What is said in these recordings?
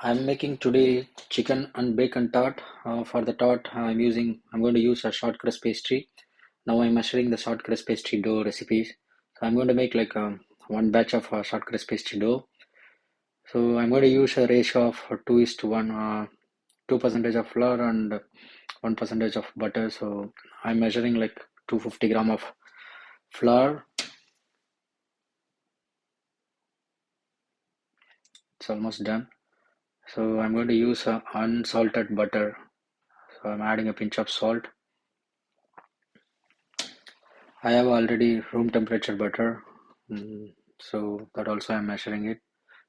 I'm making today chicken and bacon tart. For the tart, I'm going to use a short crust pastry. Now I'm measuring the short crust pastry dough recipes. So I'm going to make like one batch of short crust pastry dough. So I'm going to use a ratio of 2 is to 1, 2 percentage of flour and 1 percentage of butter. So I'm measuring like 250 gram of flour. It's almost done. So I'm going to use unsalted butter. So I'm adding a pinch of salt. I have already room temperature butter, so that also I'm measuring it.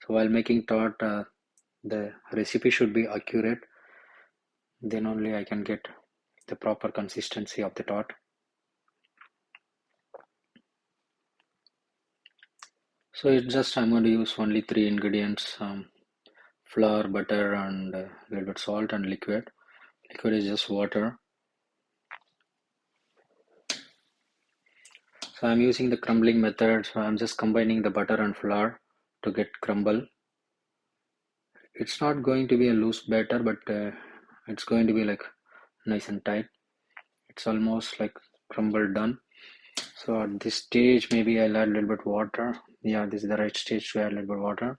So while making tart, the recipe should be accurate. Then only I can get the proper consistency of the tart. So it's just I'm going to use only three ingredients: flour, butter, and a little bit salt and liquid. Liquid is just water. So I'm using the crumbling method. So I'm just combining the butter and flour to get crumble. It's not going to be a loose batter, but it's going to be like nice and tight. It's almost like crumble done. So at this stage, maybe I'll add a little bit water. Yeah, this is the right stage to add a little bit water.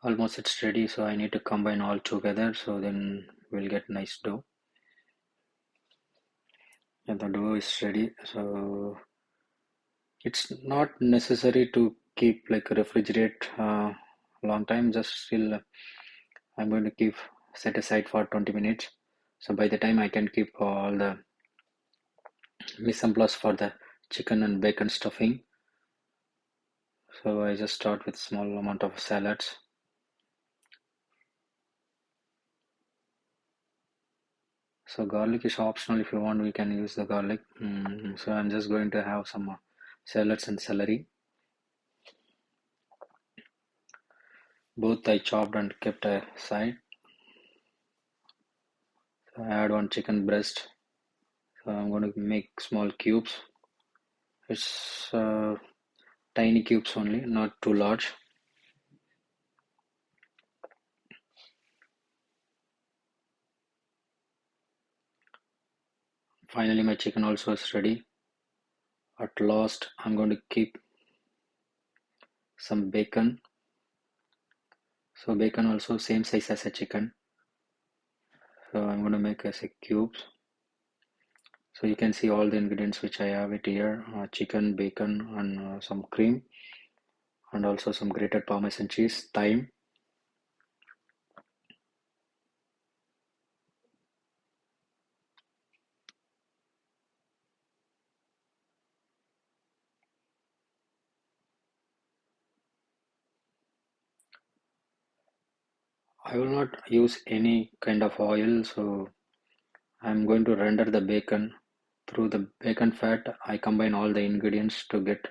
Almost it's ready, so I need to combine all together. So then we'll get nice dough. Yeah, the dough is ready. So it's not necessary to keep like refrigerate long time. Just still, I'm going to keep set aside for 20 minutes. So by the time I can keep all the mise en place for the chicken and bacon stuffing. So I just start with small amount of salads. So garlic is optional. If you want, we can use the garlic. So I'm just going to have some salads and celery. Both I chopped and kept aside. So I add one chicken breast. So I'm going to make small cubes. It's tiny cubes only, not too large. Finally, my chicken also is ready. At last, I'm going to keep some bacon. So bacon also same size as a chicken. So I'm going to make as a cubes. So you can see all the ingredients which I have it here: chicken, bacon, and some cream, and also some grated Parmesan cheese, thyme. I will not use any kind of oil, so I'm going to render the bacon. Through the bacon fat, I combine all the ingredients to get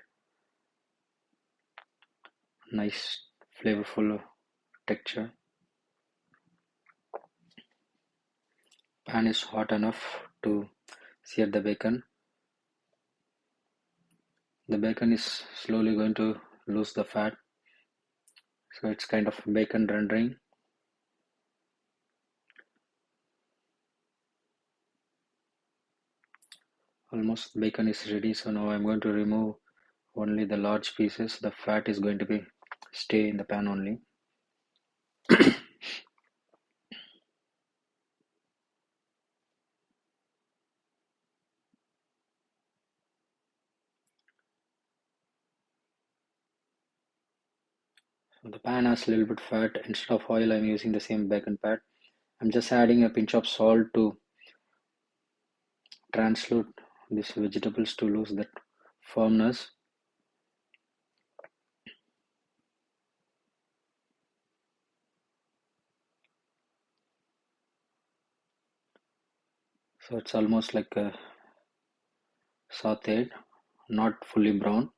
nice flavorful texture. Pan is hot enough to sear the bacon. The bacon is slowly going to lose the fat, so it's kind of bacon rendering. Almost bacon is ready, so now I'm going to remove only the large pieces. The fat is going to be stay in the pan only. So the pan has a little bit fat. Instead of oil, I'm using the same bacon fat. I'm just adding a pinch of salt to translate these vegetables to lose that firmness. So it's almost like a sauteed, not fully brown.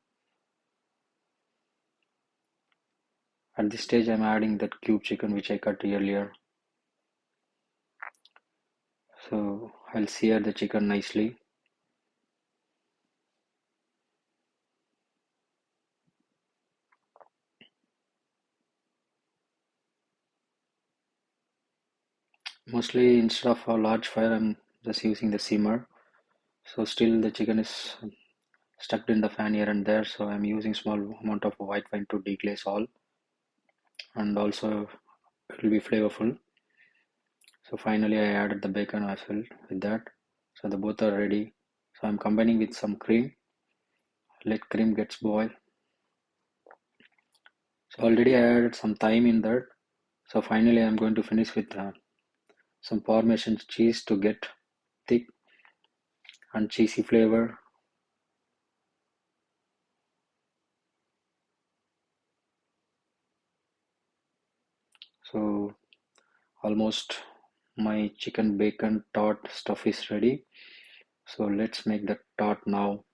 At this stage, I'm adding that cube chicken which I cut earlier. So I'll sear the chicken nicely. Mostly instead of a large fire, I'm just using the simmer. So still the chicken is stuck in the fan here and there. So I'm using small amount of white wine to deglaze all, and also it will be flavorful. So finally I added the bacon as well with that. So the both are ready. So I'm combining with some cream. Let cream gets boil. So already I added some thyme in that. So finally I'm going to finish with some Parmesan cheese to get thick and cheesy flavor. So almost my chicken bacon tart stuff is ready. So let's make the tart now.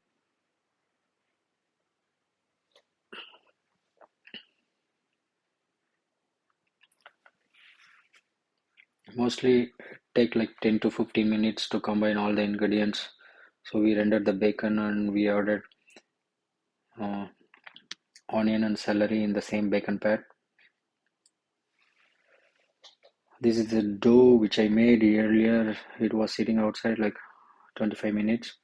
Mostly take like 10 to 15 minutes to combine all the ingredients. So we rendered the bacon and we added uh, onion and celery in the same bacon pat. This is the dough which I made earlier. It was sitting outside like 25 minutes.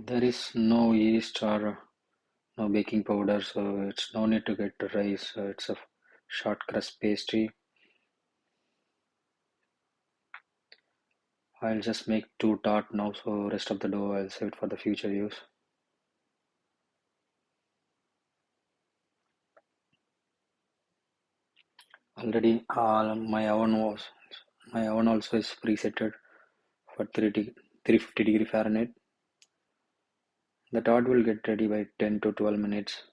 There is no yeast or no baking powder, so it's no need to get dry. So it's a short crust pastry. I'll just make two tart now, so rest of the dough I'll save it for the future use. Already, my oven also is presetted for 350 degree Fahrenheit. The tart will get ready by 10 to 12 minutes.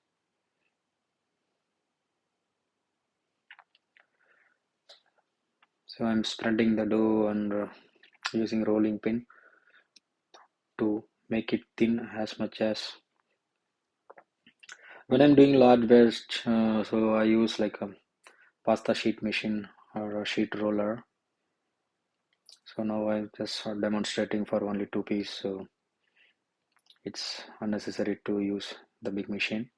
So I'm spreading the dough and using rolling pin to make it thin as much as when I'm doing large batch. So I use like a pasta sheet machine or a sheet roller. So now I'm just demonstrating for only two piece. So it's unnecessary to use the big machine.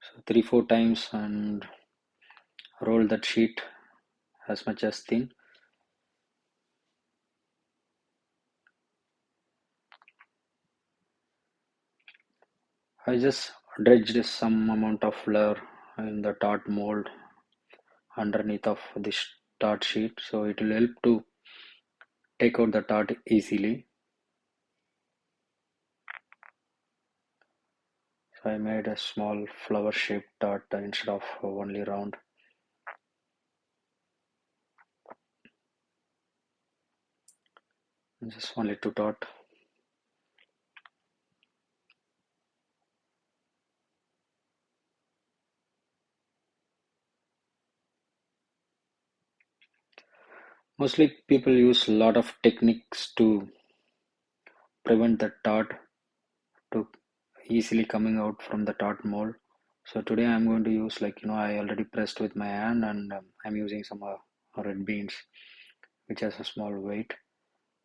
So three, four times and roll that sheet as much as thin. I just dredged some amount of flour in the tart mold underneath of this tart sheet, so it will help to take out the tart easily. So I made a small flower shaped tart instead of only round. Just only two tart. Mostly people use a lot of techniques to prevent the tart to easily coming out from the tart mold. So today I'm going to use like I already pressed with my hand and I'm using some red beans which has a small weight,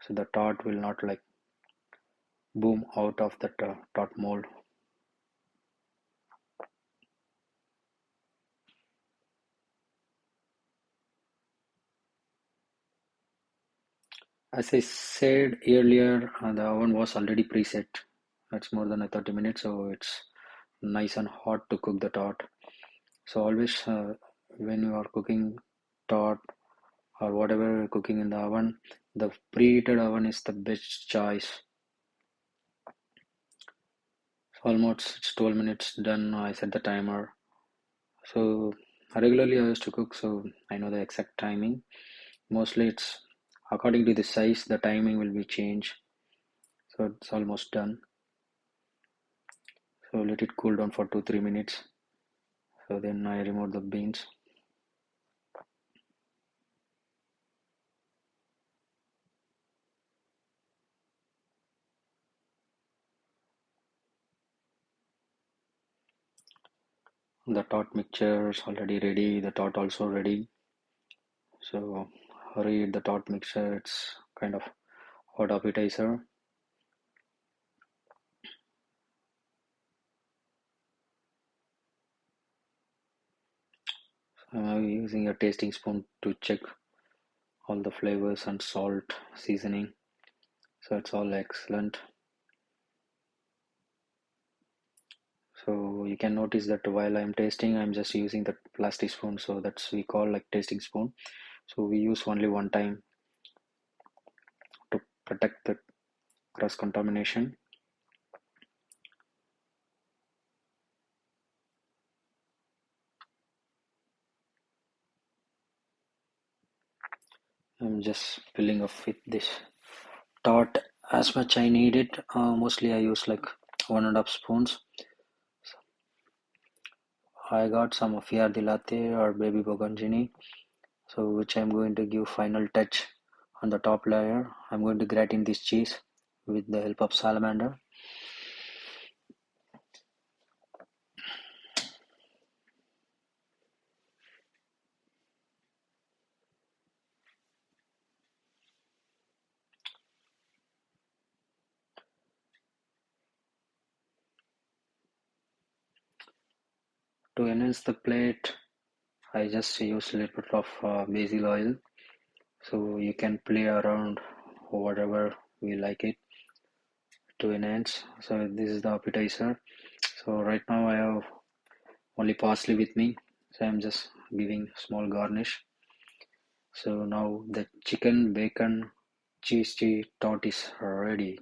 so the tart will not like boom out of the tart mold. As I said earlier, the oven was already preset. It's more than a 30 minutes, so it's nice and hot to cook the tart. So always when you are cooking tart or whatever you're cooking in the oven, the preheated oven is the best choice. So almost it's 12 minutes done. I set the timer. So regularly I used to cook, so I know the exact timing. Mostly it's according to the size, the timing will be changed. So it's almost done. So let it cool down for 2-3 minutes. So then I remove the beans. The tart mixture is already ready. The tart also ready. So hurry eat the tart mixture. It's kind of hot appetizer. I'm using a tasting spoon to check all the flavors and salt, seasoning. So it's all excellent. So you can notice that while I'm tasting, I'm just using the plastic spoon. So that's we call like tasting spoon. So we use only one time to protect the cross contamination. I'm just filling up with this tart as much I need it. Mostly I use like 1.5 spoons. I got some fior di latte or baby bocconini, so which I'm going to give final touch on the top layer. I'm going to gratin this cheese with the help of salamander. To enhance the plate, I just use a little bit of basil oil, so you can play around whatever you like it to enhance. So this is the appetizer. So right now I have only parsley with me, so I'm just giving small garnish. So now the chicken bacon cheese tea tart is ready.